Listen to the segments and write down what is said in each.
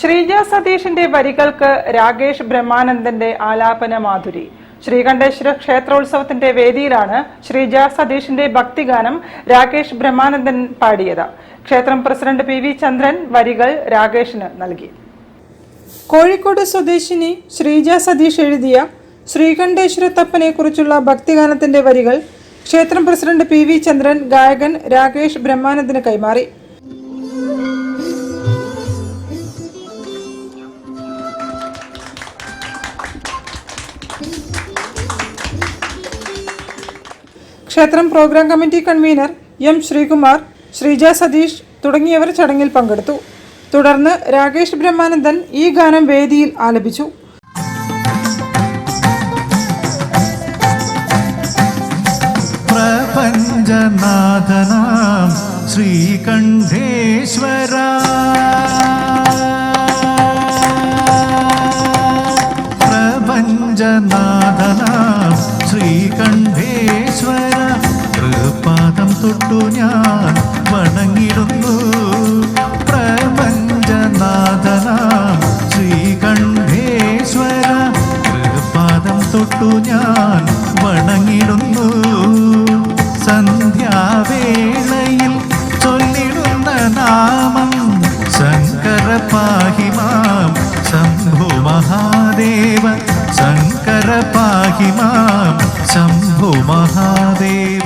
ശ്രീജ സതീഷിന്റെ വരികൾക്ക് രാകേഷ് ബ്രഹ്മാനന്ദന്റെ ആലാപന മാധുരി. ശ്രീകണ്ഠേശ്വര ക്ഷേത്രോത്സവത്തിന്റെ വേദിയിലാണ് ശ്രീജ സതീഷിന്റെ ഭക്തിഗാനം രാകേഷ് ബ്രഹ്മാനന്ദൻ പാടിയത്. ക്ഷേത്രം പ്രസിഡന്റ് PV ചന്ദ്രൻ വരികൾ രാകേഷിന് നൽകി. കോഴിക്കോട് സ്വദേശിനി ശ്രീജ സതീഷ് എഴുതിയ ശ്രീകണ്ഠേശ്വര തപ്പനെ കുറിച്ചുള്ള ഭക്തിഗാനത്തിന്റെ വരികൾ ക്ഷേത്രം പ്രസിഡന്റ് PV ചന്ദ്രൻ ഗായകൻ രാകേഷ് ബ്രഹ്മാനന്ദന് കൈമാറി. ക്ഷേത്രം program committee convener M. Sreekumar, Sreeja Satheesh തുടങ്ങിയവർ ചടങ്ങിൽ പങ്കെടുത്തു. തുടർന്ന് രാകേഷ് ബ്രഹ്മാനന്ദൻ ഈ ഗാനം വേദിയിൽ ആലപിച്ചു. പ്രപഞ്ചനാഥനാം ശ്രീകണ്ഠേശ്വര പ്രപഞ്ചനാഥനാം ശ്രീകണ്ഠേശ്വര പാദം തൊട്ടു ഞാൻ വണങ്ങിടുന്നു. പ്രപഞ്ചനാഥനാം ശ്രീകണ്ഠേശ്വര പാദം തൊട്ടു ഞാൻ വണങ്ങിടുന്നു. സന്ധ്യാവേളയിൽ ചൊല്ലിടുന്ന നാമം ശങ്കര പാഹിമാം ശംഭോ മഹാദേവ. ശങ്കര പാഹിമാം ശംഭോ മഹാദേവ.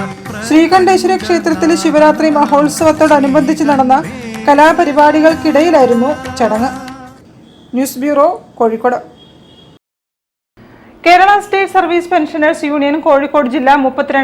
ശ്രീകണ്ഠേശ്വര ക്ഷേത്രത്തിലെ ശിവരാത്രി മഹോത്സവത്തോടനുബന്ധിച്ച് നടന്ന കലാപരിപാടികൾക്കിടയിലായിരുന്നു ചടങ്ങ്. News bureau, Kozhikode. Kerala state service pensioners union Kozhikode ജില്ല 32